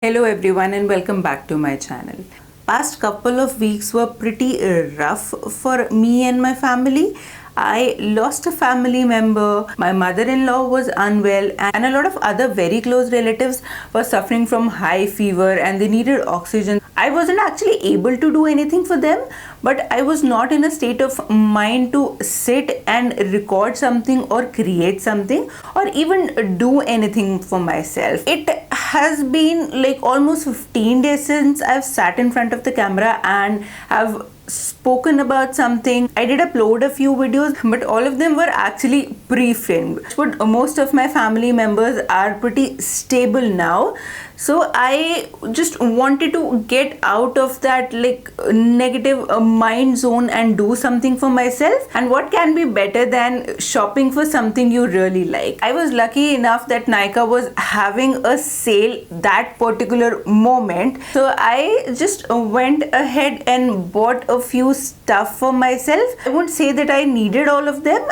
Hello everyone and welcome back to my channel. Past couple of weeks were pretty rough for me and my family. I lost a family member, my mother-in-law was unwell, and a lot of other very close relatives were suffering from high fever and they needed oxygen. I wasn't actually able to do anything for them, but I was not in a state of mind to sit and record something or create something or even do anything for myself. It has been like almost 15 days since I've sat in front of the camera and have spoken about something. I did upload a few videos, but all of them were actually pre-filmed. But most of my family members are pretty stable now, so I just wanted to get out of that like negative mind zone and do something for myself. And what can be better than shopping for something you really like? I was lucky enough that Nykaa was having a sale that particular moment, so I just went ahead and bought a few stuff for myself. I won't say that I needed all of them,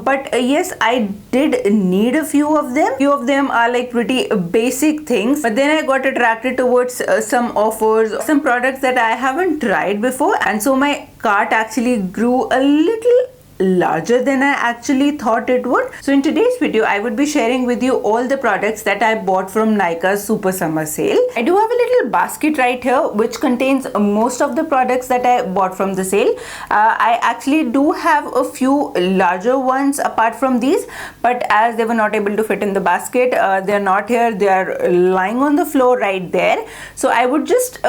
but yes, I did need a few of them. Few of them are like pretty basic things, but then I got attracted towards some offers, some products that I haven't tried before, and so my cart actually grew a little larger than I actually thought it would. So in today's video, I would be sharing with you all the products that I bought from Nykaa's Super Summer Sale. I do have a little basket right here which contains most of the products that I bought from the sale. I actually do have a few larger ones apart from these, but as they were not able to fit in the basket, they're not here, they are lying on the floor right there. So I would just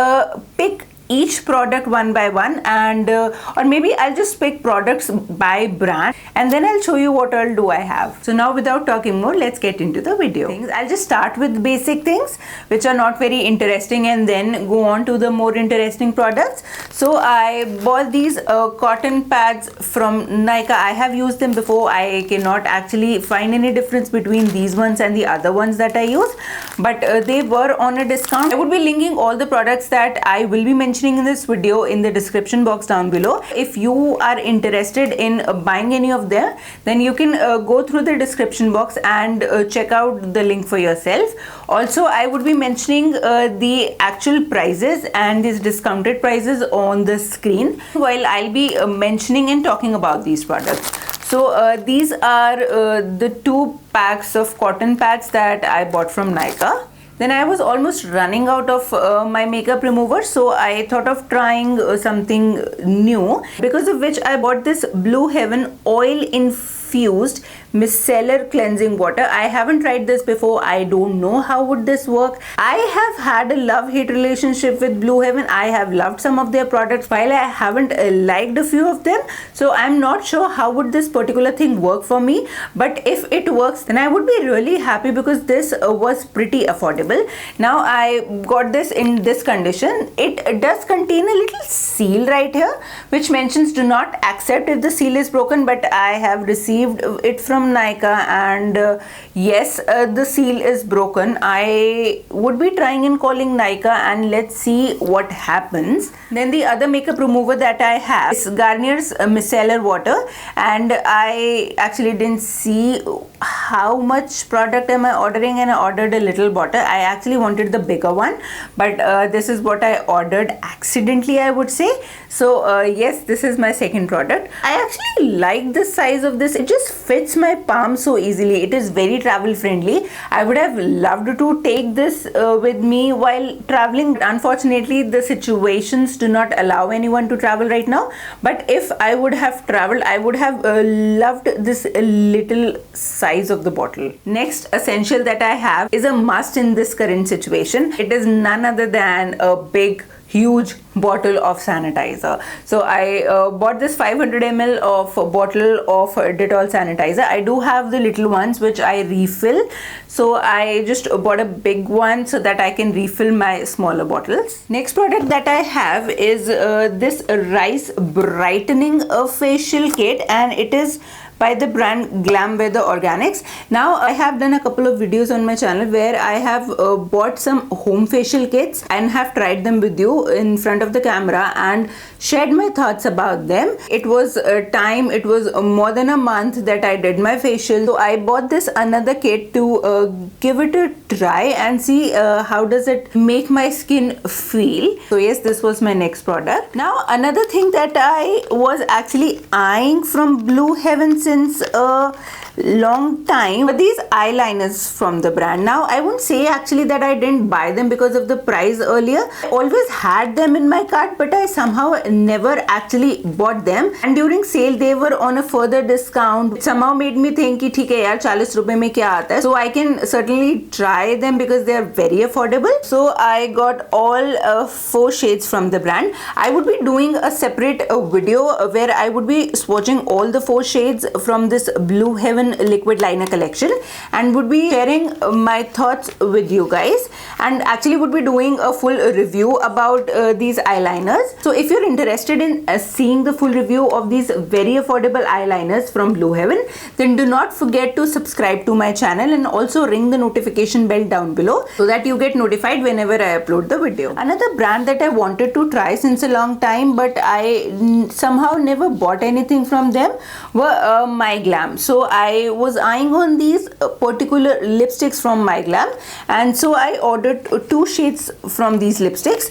pick each product one by one, and or maybe I'll just pick products by brand and then I'll show you what all do I have. So now without talking more, let's get into the video. I'll just start with basic things which are not very interesting and then go on to the more interesting products. So I bought these cotton pads from Nykaa. I have used them before. I cannot actually find any difference between these ones and the other ones that I use, but they were on a discount. I would be linking all the products that I will be mentioning in this video in the description box down below. If you are interested in buying any of them, then you can go through the description box and check out the link for yourself. Also, I would be mentioning the actual prices and these discounted prices on the screen while I'll be mentioning and talking about these products. So these are the 2 packs of cotton pads that I bought from Nykaa. Then I was almost running out of my makeup remover, so I thought of trying something new, because of which I bought this Blue Heaven oil infused micellar cleansing water. I haven't tried this before. I don't know how would this work. I have had a love-hate relationship with Blue Heaven. I have loved some of their products while I haven't liked a few of them. So I'm not sure how would this particular thing work for me. But if it works, then I would be really happy because this was pretty affordable. Now I got this in this condition. It does contain a little seal right here which mentions do not accept if the seal is broken, but I have received it from Nykaa and yes, the seal is broken. I would be trying and calling Nykaa and let's see what happens. Then the other makeup remover that I have is Garnier's micellar water, and I actually didn't see how much product am I ordering and I ordered a little bottle. I actually wanted the bigger one, but this is what I ordered accidentally, I would say. So yes, this is my second product. I actually like the size of this. It just fits my palm so easily. It is very travel friendly. I would have loved to take this with me while traveling. Unfortunately, the situations do not allow anyone to travel right now, but if I would have traveled, I would have loved this little size of the bottle. Next essential that I have is a must in this current situation. It is none other than a big huge bottle of sanitizer. So I bought this 500 ml of bottle of Dettol sanitizer. I do have the little ones which I refill, so I just bought a big one so that I can refill my smaller bottles. Next product that I have is this rice brightening facial kit, and it is by the brand Glam Weather Organics. Now I have done a couple of videos on my channel where I have bought some home facial kits and have tried them with you in front of the camera and shared my thoughts about them. It was it was more than a month that I did my facial, so I bought this another kit to give it a try and see how does it make my skin feel. So yes, this was my next product. Now another thing that I was actually eyeing from Blue Heaven since a long time, but these eyeliners from the brand. Now I won't say actually that I didn't buy them because of the price earlier. I always had them in my cart, but I somehow never actually bought them, and during sale they were on a further discount. It somehow made me think कि ठीक है यार 40 रुपए में क्या आता है, so I can certainly try them because they are very affordable. So I got all 4 shades from the brand. I would be doing a separate video where I would be swatching all the 4 shades from this Blue Heaven liquid liner collection and would be sharing my thoughts with you guys, and actually would be doing a full review about these eyeliners. So if you're interested in seeing the full review of these very affordable eyeliners from Blue Heaven, then do not forget to subscribe to my channel and also ring the notification bell down below so that you get notified whenever I upload the video. Another brand that I wanted to try since a long time but I somehow never bought anything from them were My Glam. So I was eyeing on these particular lipsticks from My Glam, and so I ordered 2 shades from these lipsticks.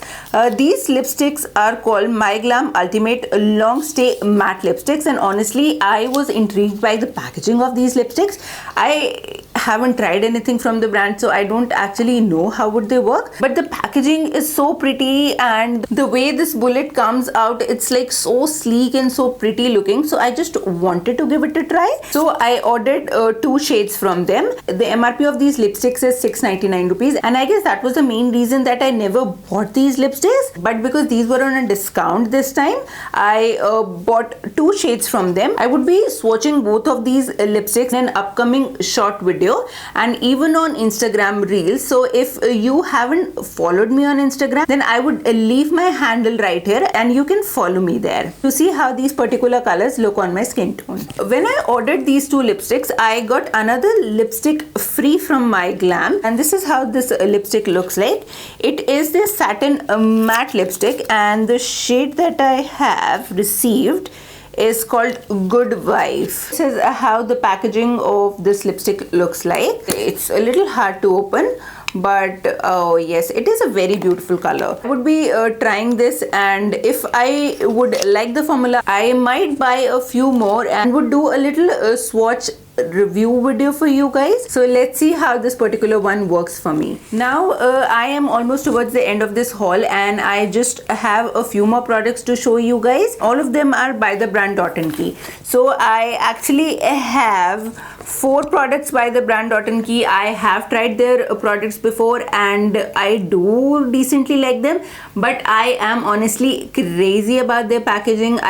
These lipsticks are called My Glam Ultimate Long Stay Matte Lipsticks, and honestly I was intrigued by the packaging of these lipsticks. I haven't tried anything from the brand, so I don't actually know how would they work, but the packaging is so pretty and the way this bullet comes out, it's like so sleek and so pretty looking, so I just wanted to give it a try. So I ordered 2 shades from them. The MRP of these lipsticks is 699 rupees, and I guess that was the main reason that I never bought these lipsticks, but because these were on a discount this time, I bought 2 shades from them. I would be swatching both of these lipsticks in an upcoming short video and even on Instagram Reels. So if you haven't followed me on Instagram, then I would leave my handle right here and you can follow me there to see how these particular colors look on my skin tone. When I ordered these 2 lipsticks, I got another lipstick free from My Glam, and this is how this lipstick looks like. It is this satin matte lipstick, and the shade that I have received is called Good Wife. This is how the packaging of this lipstick looks like. It's a little hard to open, but oh yes, it is a very beautiful color. I would be trying this, and if I would like the formula, I might buy a few more and would do a little swatch review video for you guys. So let's see how this particular one works for me. Now I am almost towards the end of this haul and I just have a few more products to show you guys. All of them are by the brand Dot & Key. So I actually have 4 products by the brand Dot & Key. I have tried their products before and I do decently like them, but I am honestly crazy about their packaging.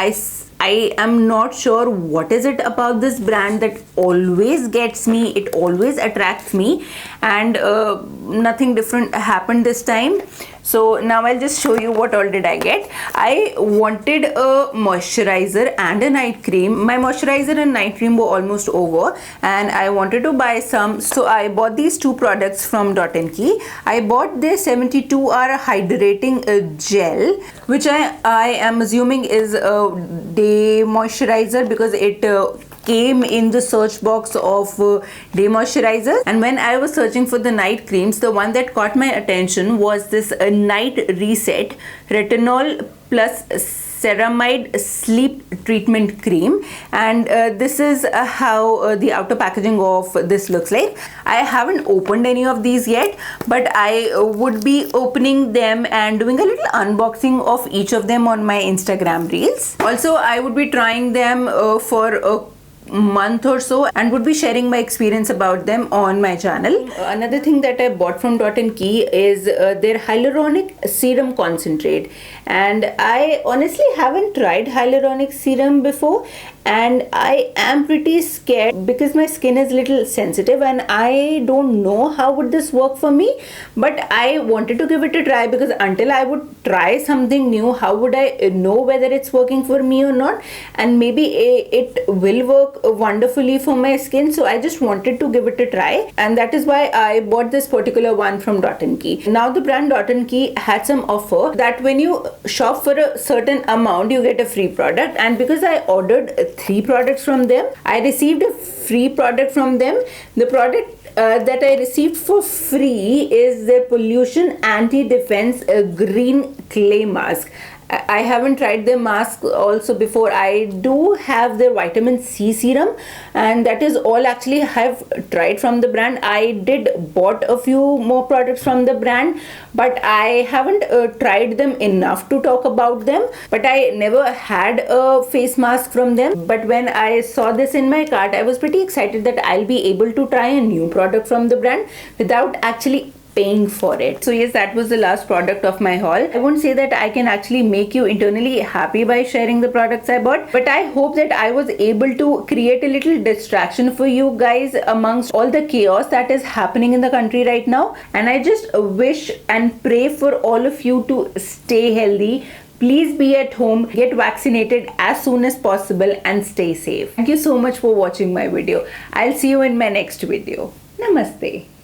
I am not sure what is it about this brand that always gets me, it always attracts me, and nothing different happened this time. So now I'll just show you what all did I get. I wanted a moisturizer and a night cream. My moisturizer and night cream were almost over and I wanted to buy some, so I bought these 2 products from Dot & Key. I bought their 72-hour hydrating gel, which I am assuming is a day moisturizer because it came in the search box of day moisturizer. And when I was searching for the night creams, the one that caught my attention was this Night Reset Retinol Plus Ceramide Sleep Treatment Cream, and this is how the outer packaging of this looks like. I haven't opened any of these yet, but I would be opening them and doing a little unboxing of each of them on my Instagram Reels. Also, I would be trying them for a month or so and would be sharing my experience about them on my channel. Another thing that I bought from Dot & Key is their hyaluronic serum concentrate, and I honestly haven't tried hyaluronic serum before, and I am pretty scared because my skin is little sensitive and I don't know how would this work for me, but I wanted to give it a try because until I would try something new, how would I know whether it's working for me or not? And maybe it will work wonderfully for my skin, so I just wanted to give it a try, and that is why I bought this particular one from Dot & Key. Now the brand Dot & Key had some offer that when you shop for a certain amount you get a free product, and because I ordered 3 products from them, I received a free product from them. The product that I received for free is their pollution anti-defense green clay mask. I haven't tried their mask also before. I do have their vitamin C serum, and that is all actually I have tried from the brand. I did bought a few more products from the brand, but I haven't tried them enough to talk about them. But I never had a face mask from them. But when I saw this in my cart, I was pretty excited that I'll be able to try a new product from the brand without actually paying for it. So yes, that was the last product of my haul. I won't say that I can actually make you internally happy by sharing the products I bought, but I hope that I was able to create a little distraction for you guys amongst all the chaos that is happening in the country right now. And I just wish and pray for all of you to stay healthy. Please be at home, get vaccinated as soon as possible, and stay safe. Thank you so much for watching my video. I'll see you in my next video. Namaste.